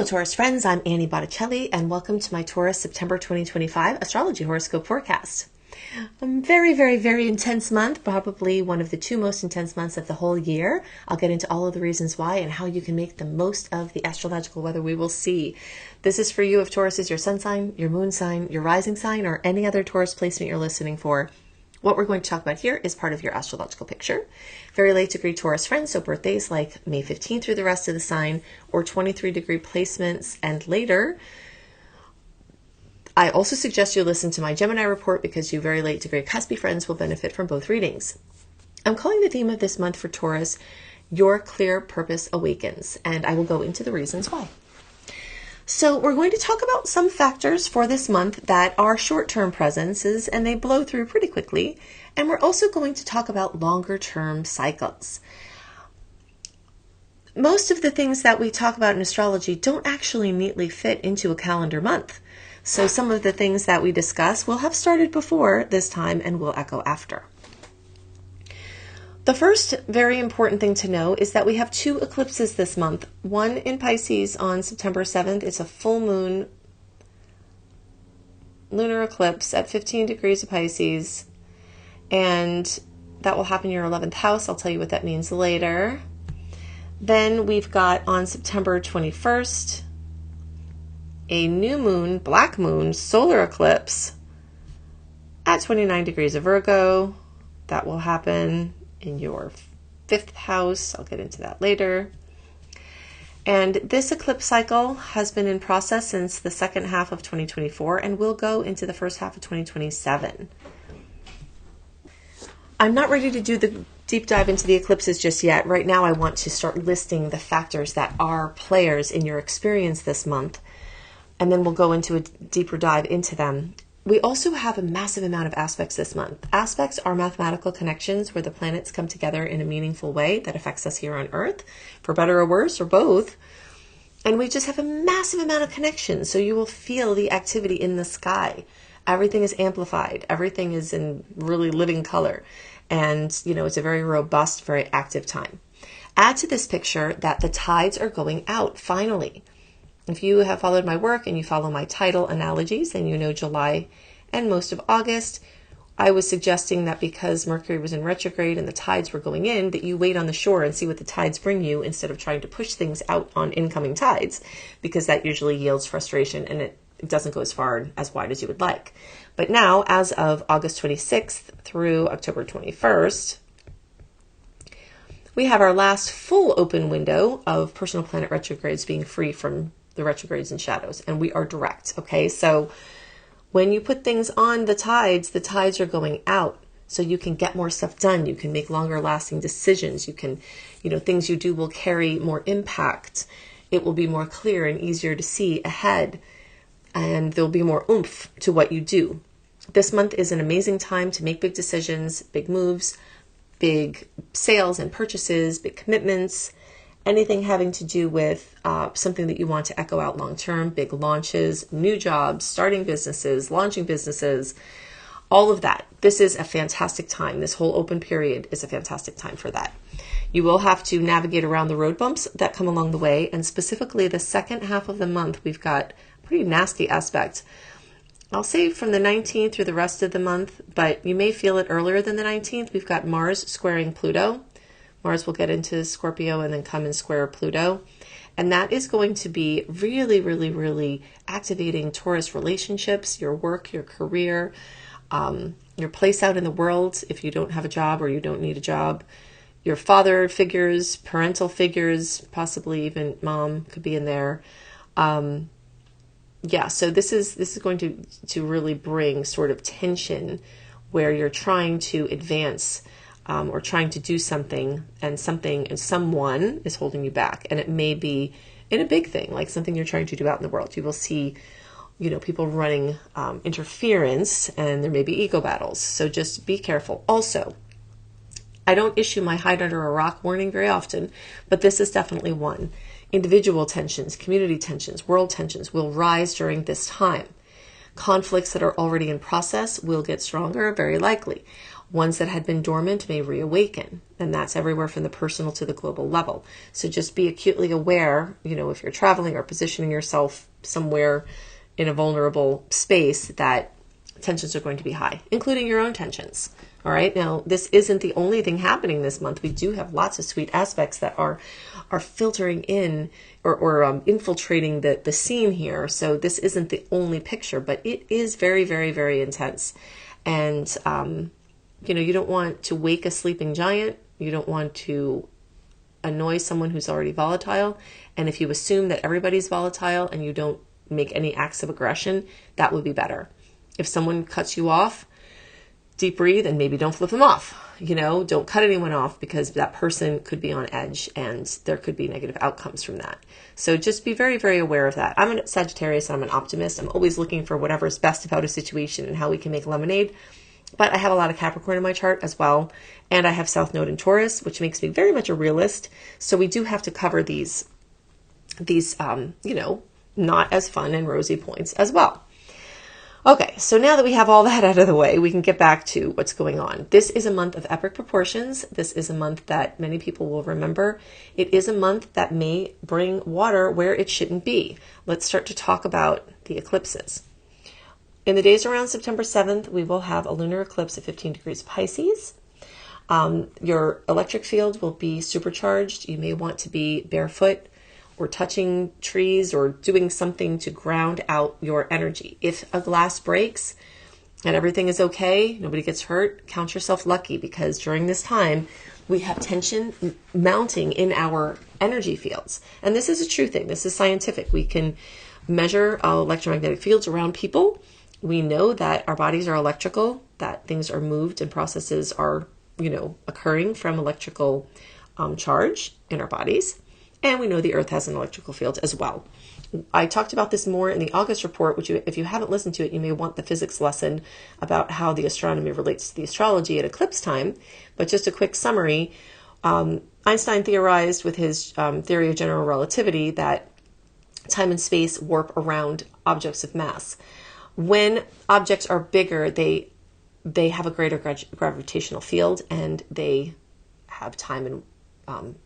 Hello Taurus friends, I'm Annie Botticelli and welcome to my Taurus September 2025 astrology horoscope forecast. Very, very, very intense month, probably one of the two most intense months of the whole year. I'll get into all of the reasons why and how you can make the most of the astrological weather we will see. This is for you if Taurus is your sun sign, your moon sign, your rising sign, or any other Taurus placement you're listening for. What we're going to talk about here is part of your astrological picture. Very late degree Taurus friends, so birthdays like May 15th through the rest of the sign, or 23 degree placements and later. I also suggest you listen to my Gemini report because you very late degree cuspy friends will benefit from both readings. I'm calling the theme of this month for Taurus, Your Clear Purpose Awakens, and I will go into the reasons why. So we're going to talk about some factors for this month that are short-term presences and they blow through pretty quickly. And we're also going to talk about longer-term cycles. Most of the things that we talk about in astrology don't actually neatly fit into a calendar month. So some of the things that we discuss will have started before this time and will echo after. The first very important thing to know is that we have two eclipses this month. One in Pisces on September 7th. It's a full moon lunar eclipse at 15 degrees of Pisces. And that will happen in your 11th house. I'll tell you what that means later. Then we've got on September 21st, a new moon, black moon, solar eclipse at 29 degrees of Virgo. That will happen in your 5th house. I'll get into that later. And this eclipse cycle has been in process since the second half of 2024 and will go into the first half of 2027. I'm not ready to do the deep dive into the eclipses just yet. Right now I want to start listing the factors that are players in your experience this month, and then we'll go into a deeper dive into them. We also have a massive amount of aspects this month. Aspects are mathematical connections where the planets come together in a meaningful way that affects us here on Earth, for better or worse, or both. And we just have a massive amount of connections, so you will feel the activity in the sky. Everything is amplified. Everything is in really living color. And, it's a very robust, very active time. Add to this picture that the tides are going out, finally. If you have followed my work and you follow my tidal analogies, then you know July and most of August, I was suggesting that because Mercury was in retrograde and the tides were going in, that you wait on the shore and see what the tides bring you instead of trying to push things out on incoming tides, because that usually yields frustration and it doesn't go as far as wide as you would like. But now, as of August 26th through October 21st, we have our last full open window of personal planet retrogrades being free from the retrogrades and shadows, and we are direct. Okay, so when you put things on the tides are going out, so you can get more stuff done. You can make longer lasting decisions. You can, things you do will carry more impact. It will be more clear and easier to see ahead, and there'll be more oomph to what you do. This month is an amazing time to make big decisions, big moves, big sales and purchases, big commitments, anything having to do with something that you want to echo out long-term, big launches, new jobs, starting businesses, launching businesses, all of that. This is a fantastic time. This whole open period is a fantastic time for that. You will have to navigate around the road bumps that come along the way, and specifically the second half of the month, we've got a pretty nasty aspect. I'll say from the 19th through the rest of the month, but you may feel it earlier than the 19th. We've got Mars squaring Pluto. Mars will get into Scorpio and then come and square Pluto. And that is going to be really, really, really activating Taurus relationships, your work, your career, your place out in the world if you don't have a job or you don't need a job, your father figures, parental figures, possibly even mom could be in there. So this is going to really bring sort of tension where you're trying to advance or trying to do something and someone is holding you back. And it may be in a big thing, like something you're trying to do out in the world. You will see, people running interference, and there may be ego battles. So just be careful. Also, I don't issue my hide under a rock warning very often, but this is definitely one. Individual tensions, community tensions, world tensions will rise during this time. Conflicts that are already in process will get stronger, very likely. Ones that had been dormant may reawaken, and that's everywhere from the personal to the global level. So just be acutely aware, if you're traveling or positioning yourself somewhere in a vulnerable space, that tensions are going to be high, including your own tensions. All right. Now, this isn't the only thing happening this month. We do have lots of sweet aspects that are filtering in or infiltrating the scene here. So this isn't the only picture, but it is very, very, very intense. And, you don't want to wake a sleeping giant. You don't want to annoy someone who's already volatile. And if you assume that everybody's volatile and you don't make any acts of aggression, that would be better. If someone cuts you off, deep breathe and maybe don't flip them off. Don't cut anyone off, because that person could be on edge and there could be negative outcomes from that. So just be very, very aware of that. I'm a Sagittarius and I'm an optimist. I'm always looking for whatever is best about a situation and how we can make lemonade. But I have a lot of Capricorn in my chart as well. And I have South Node in Taurus, which makes me very much a realist. So we do have to cover these not as fun and rosy points as well. Okay, so now that we have all that out of the way, we can get back to what's going on. This is a month of epic proportions. This is a month that many people will remember. It is a month that may bring water where it shouldn't be. Let's start to talk about the eclipses. In the days around September 7th, we will have a lunar eclipse at 15 degrees Pisces. Your electric field will be supercharged. You may want to be barefoot or touching trees or doing something to ground out your energy. If a glass breaks and everything is okay, nobody gets hurt, count yourself lucky, because during this time we have tension mounting in our energy fields. And this is a true thing. This is scientific. We can measure electromagnetic fields around people. We know that our bodies are electrical, that things are moved and processes are, occurring from electrical charge in our bodies. And we know the Earth has an electrical field as well. I talked about this more in the August report, which if you haven't listened to it, you may want the physics lesson about how the astronomy relates to the astrology at eclipse time. But just a quick summary, Einstein theorized with his theory of general relativity that time and space warp around objects of mass. When objects are bigger, they have a greater gravitational field, and they have time and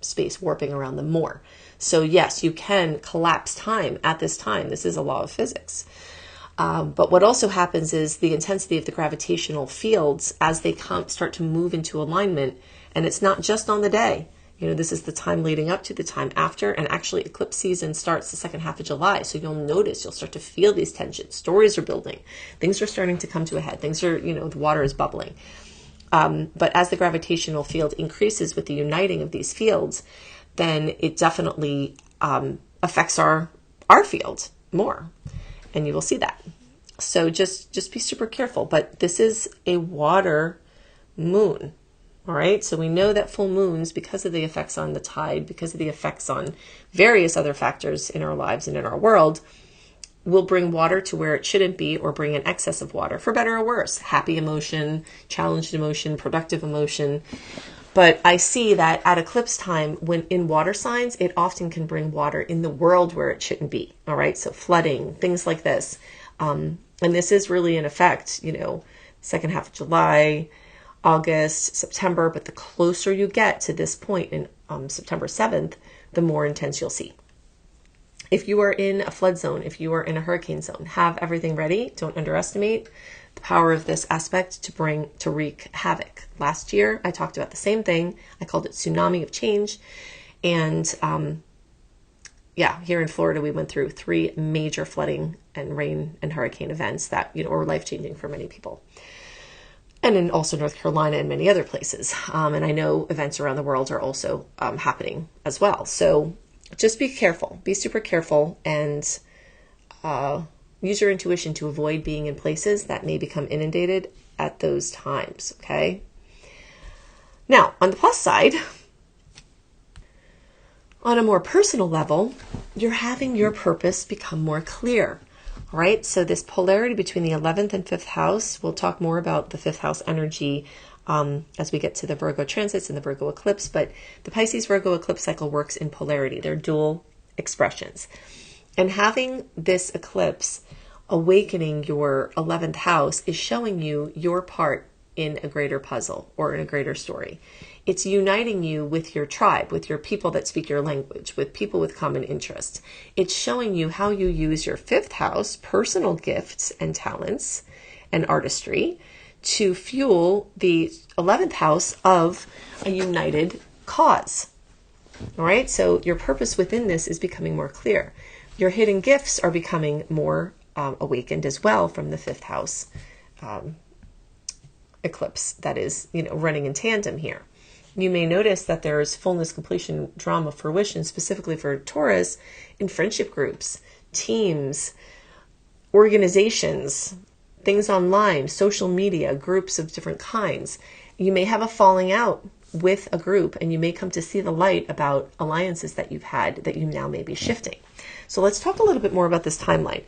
space warping around them more. So yes, you can collapse time at this time. This is a law of physics. But what also happens is the intensity of the gravitational fields as they start to move into alignment, and it's not just on the day. This is the time leading up to the time after, and actually eclipse season starts the second half of July. So you'll start to feel these tensions. Stories are building. Things are starting to come to a head. Things are, the water is bubbling. But as the gravitational field increases with the uniting of these fields, then it definitely affects our field more. And you will see that. So just be super careful. But this is a water moon. All right. So we know that full moons, because of the effects on the tide, because of the effects on various other factors in our lives and in our world, will bring water to where it shouldn't be, or bring an excess of water, for better or worse. Happy emotion, challenged emotion, productive emotion. But I see that at eclipse time, when in water signs, it often can bring water in the world where it shouldn't be. All right. So flooding, things like this. And this is really in effect, second half of July, August, September. But the closer you get to this point in September 7th, the more intense you'll see. If you are in a flood zone, if you are in a hurricane zone, have everything ready. Don't underestimate the power of this aspect to wreak havoc. Last year, I talked about the same thing. I called it tsunami of change. And here in Florida, we went through 3 major flooding and rain and hurricane events that, were life-changing for many people. And in also North Carolina and many other places. And I know events around the world are also happening as well. So just be careful, be super careful, and use your intuition to avoid being in places that may become inundated at those times, okay? Now, on the plus side, on a more personal level, you're having your purpose become more clear, all right? So this polarity between the 11th and 5th house, we'll talk more about the 5th house energy as we get to the Virgo transits and the Virgo eclipse, but the Pisces Virgo eclipse cycle works in polarity. They're dual expressions. And having this eclipse awakening your 11th house is showing you your part in a greater puzzle or in a greater story. It's uniting you with your tribe, with your people that speak your language, with people with common interests. It's showing you how you use your 5th house, personal gifts and talents and artistry, to fuel the 11th house of a united cause. All right, so your purpose within this is becoming more clear. Your hidden gifts are becoming more awakened as well from the 5th house eclipse that is, running in tandem here. You may notice that there's fullness, completion, drama, fruition, specifically for Taurus, in friendship groups, teams, organizations, things online, social media, groups of different kinds. You may have a falling out with a group, and you may come to see the light about alliances that you've had that you now may be shifting. So let's talk a little bit more about this timeline.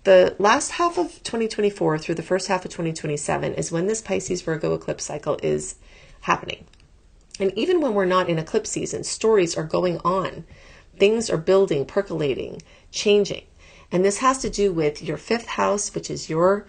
The last half of 2024 through the first half of 2027 is when this Pisces Virgo eclipse cycle is happening. And even when we're not in eclipse season, stories are going on. Things are building, percolating, changing. And this has to do with your 5th house, which is your,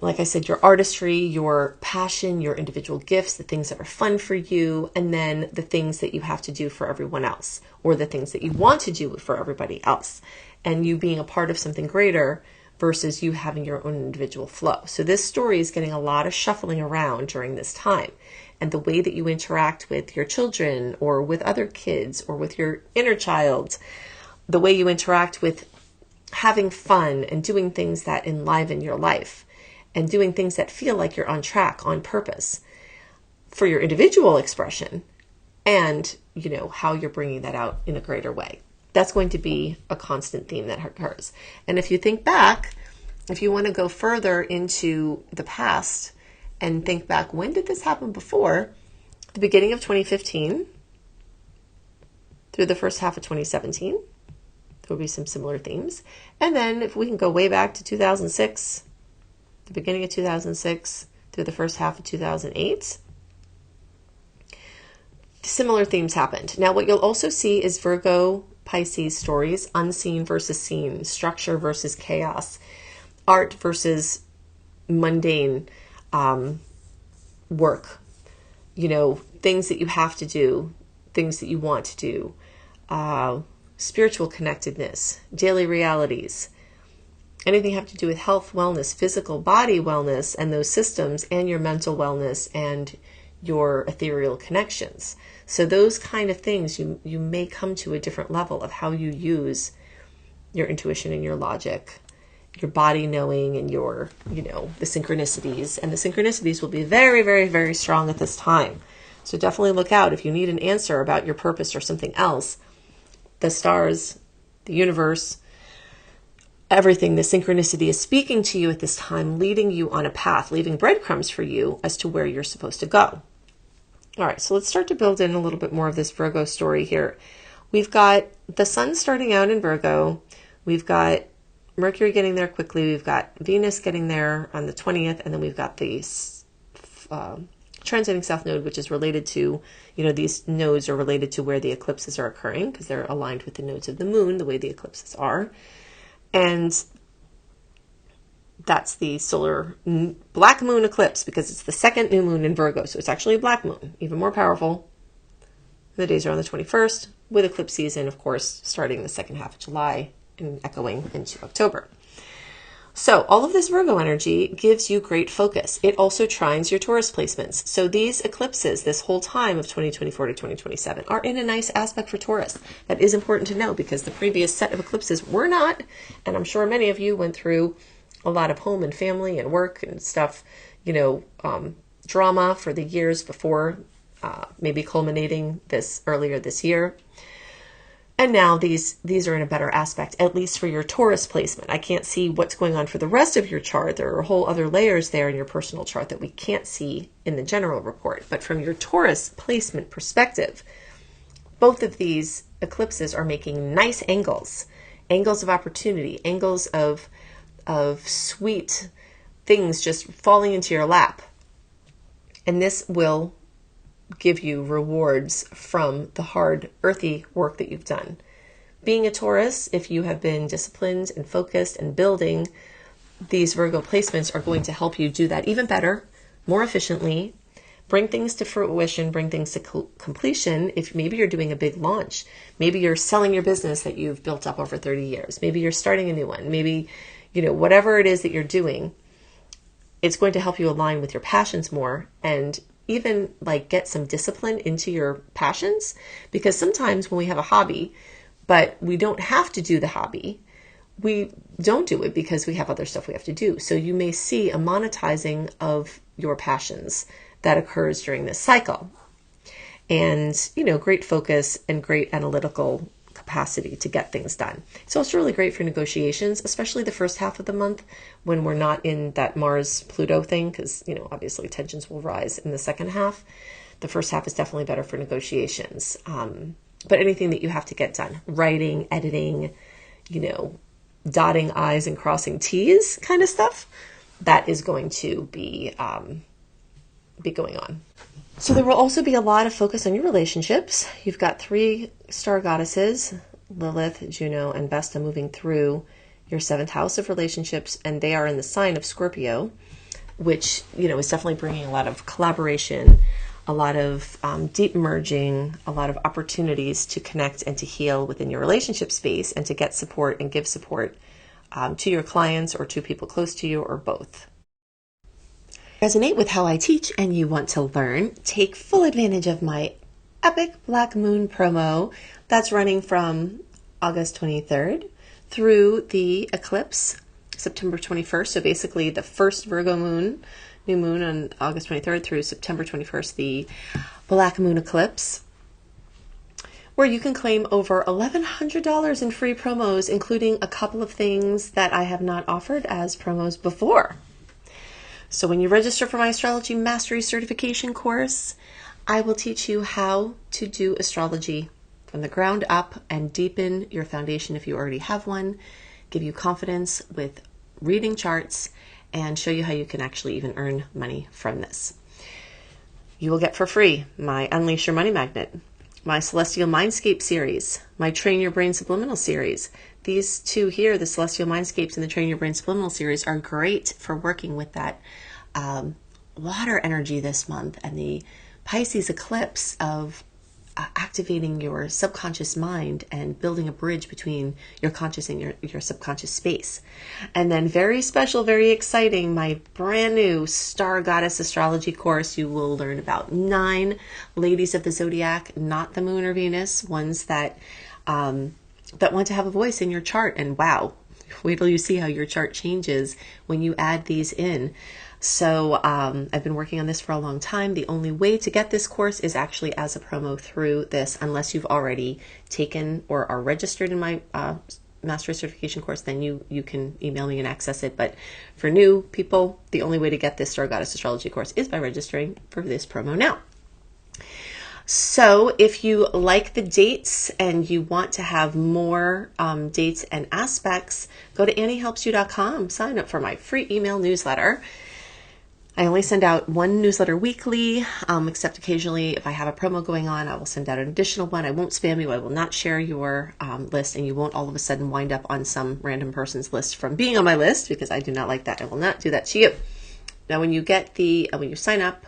like I said, your artistry, your passion, your individual gifts, the things that are fun for you, and then the things that you have to do for everyone else, or the things that you want to do for everybody else, and you being a part of something greater versus you having your own individual flow. So this story is getting a lot of shuffling around during this time. And the way that you interact with your children or with other kids or with your inner child, the way you interact with having fun and doing things that enliven your life and doing things that feel like you're on track, on purpose for your individual expression, and, how you're bringing that out in a greater way. That's going to be a constant theme that occurs. And if you think back, if you want to go further into the past and think back, when did this happen before? The beginning of 2015 through the first half of 2017. There will be some similar themes. And then if we can go way back to 2006, the beginning of 2006 through the first half of 2008, similar themes happened. Now, what you'll also see is Virgo Pisces stories, unseen versus seen, structure versus chaos, art versus mundane work, things that you have to do, things that you want to do, spiritual connectedness, daily realities, anything have to do with health, wellness, physical body wellness, and those systems, and your mental wellness and your ethereal connections. So those kind of things, you may come to a different level of how you use your intuition and your logic, your body knowing, and your, the synchronicities. And the synchronicities will be very, very, very strong at this time. So definitely look out. If you need an answer about your purpose or something else, the stars, the universe, everything, the synchronicity is speaking to you at this time, leading you on a path, leaving breadcrumbs for you as to where you're supposed to go. All right, so let's start to build in a little bit more of this Virgo story here. We've got the sun starting out in Virgo. We've got Mercury getting there quickly. We've got Venus getting there on the 20th. And then we've got the transiting south node, which is related to, these nodes are related to where the eclipses are occurring because they're aligned with the nodes of the moon, the way the eclipses are. And that's the solar black moon eclipse because it's the second new moon in Virgo. So it's actually a black moon, even more powerful. The days are on the 21st with eclipse season, of course, starting the second half of July and echoing into October. So all of this Virgo energy gives you great focus. It also trines your Taurus placements. So these eclipses, this whole time of 2024 to 2027, are in a nice aspect for Taurus. That is important to know because the previous set of eclipses were not, and I'm sure many of you went through a lot of home and family and work and stuff, drama for the years before, maybe culminating this earlier this year. And now these are in a better aspect, at least for your Taurus placement. I can't see what's going on for the rest of your chart. There are whole other layers there in your personal chart that we can't see in the general report. But from your Taurus placement perspective, both of these eclipses are making nice angles of opportunity, angles of sweet things just falling into your lap. And this will give you rewards from the hard, earthy work that you've done. Being a Taurus, if you have been disciplined and focused and building, these Virgo placements are going to help you do that even better, more efficiently, bring things to fruition, bring things to completion. If maybe you're doing a big launch, maybe you're selling your business that you've built up over 30 years, maybe you're starting a new one, maybe, whatever it is that you're doing, it's going to help you align with your passions more and even like get some discipline into your passions. Because sometimes when we have a hobby, but we don't have to do the hobby, we don't do it because we have other stuff we have to do. So you may see a monetizing of your passions that occurs during this cycle. And, great focus and great analytical capacity to get things done. It's also really great for negotiations, especially the first half of the month when we're not in that Mars-Pluto thing, because, obviously tensions will rise in the second half. The first half is definitely better for negotiations. But anything that you have to get done, writing, editing, dotting I's and crossing T's kind of stuff, that is going to be going on. So there will also be a lot of focus on your relationships. You've got 3 star goddesses, Lilith, Juno, and Vesta, moving through your 7th house of relationships, and they are in the sign of Scorpio, which, is definitely bringing a lot of collaboration, a lot of deep merging, a lot of opportunities to connect and to heal within your relationship space and to get support and give support to your clients or to people close to you or both. Resonate with how I teach and you want to learn, take full advantage of my epic Black Moon promo that's running from August 23rd through the eclipse, September 21st. So basically the first Virgo moon, new moon on August 23rd through September 21st, the Black Moon eclipse, where you can claim over $1,100 in free promos, including a couple of things that I have not offered as promos before. So when you register for my Astrology Mastery Certification course, I will teach you how to do astrology from the ground up and deepen your foundation if you already have one, give you confidence with reading charts, and show you how you can actually even earn money from this. You will get for free my Unleash Your Money Magnet, my Celestial Mindscape series, my Train Your Brain Subliminal series. These two here, the Celestial Mindscapes and the Train Your Brain Subliminal series, are great for working with that water energy this month and the Pisces eclipse of activating your subconscious mind and building a bridge between your conscious and your subconscious space. And then very special, very exciting, my brand new Star Goddess Astrology course. You will learn about 9 ladies of the zodiac, not the moon or Venus, ones that want to have a voice in your chart. And wow, wait till you see how your chart changes when you add these in. So I've been working on this for a long time. The only way to get this course is actually as a promo through this, unless you've already taken or are registered in my Mastery Certification course, then you can email me and access it. But for new people, the only way to get this Star Goddess Astrology course is by registering for this promo now. So if you like the dates and you want to have more dates and aspects, go to AnnieHelpsYou.com, sign up for my free email newsletter. I only send out 1 newsletter weekly, except occasionally if I have a promo going on, I will send out an additional one. I won't spam you. I will not share your list, and you won't all of a sudden wind up on some random person's list from being on my list, because I do not like that. I will not do that to you. Now, when you sign up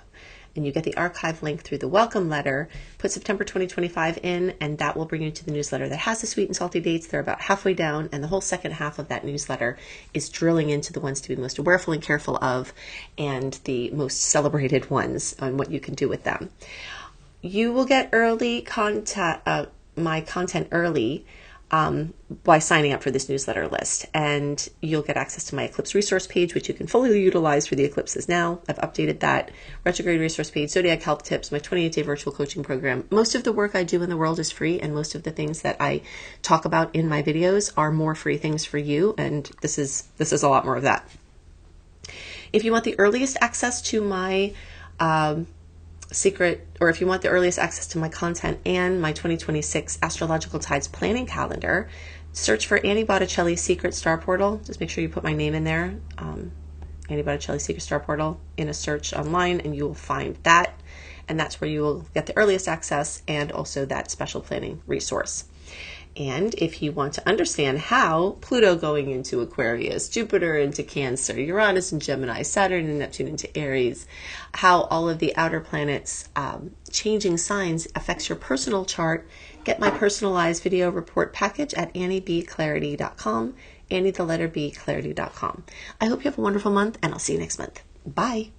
and you get the archive link through the welcome letter, put September 2025 in, and that will bring you to the newsletter that has the sweet and salty dates. They're about halfway down, and the whole second half of that newsletter is drilling into the ones to be most awareful and careful of, and the most celebrated ones on what you can do with them. You will get early my content early by signing up for this newsletter list, and you'll get access to my eclipse resource page, which you can fully utilize for the eclipses now. I've updated that. Retrograde resource page, zodiac help tips, my 28-day virtual coaching program. Most of the work I do in the world is free, and most of the things that I talk about in my videos are more free things for you, and this is a lot more of that. If you want the earliest access to my if you want the earliest access to my content and my 2026 Astrological Tides planning calendar, search for Annie Botticelli Secret Star Portal. Just make sure you put my name in there, Annie Botticelli Secret Star Portal, in a search online, and you will find that. And that's where you will get the earliest access and also that special planning resource. And if you want to understand how Pluto going into Aquarius, Jupiter into Cancer, Uranus and Gemini, Saturn and Neptune into Aries, how all of the outer planets changing signs affects your personal chart, get my personalized video report package at anniebclarity.com, Annie the letter B clarity.com. I hope you have a wonderful month, and I'll see you next month. Bye.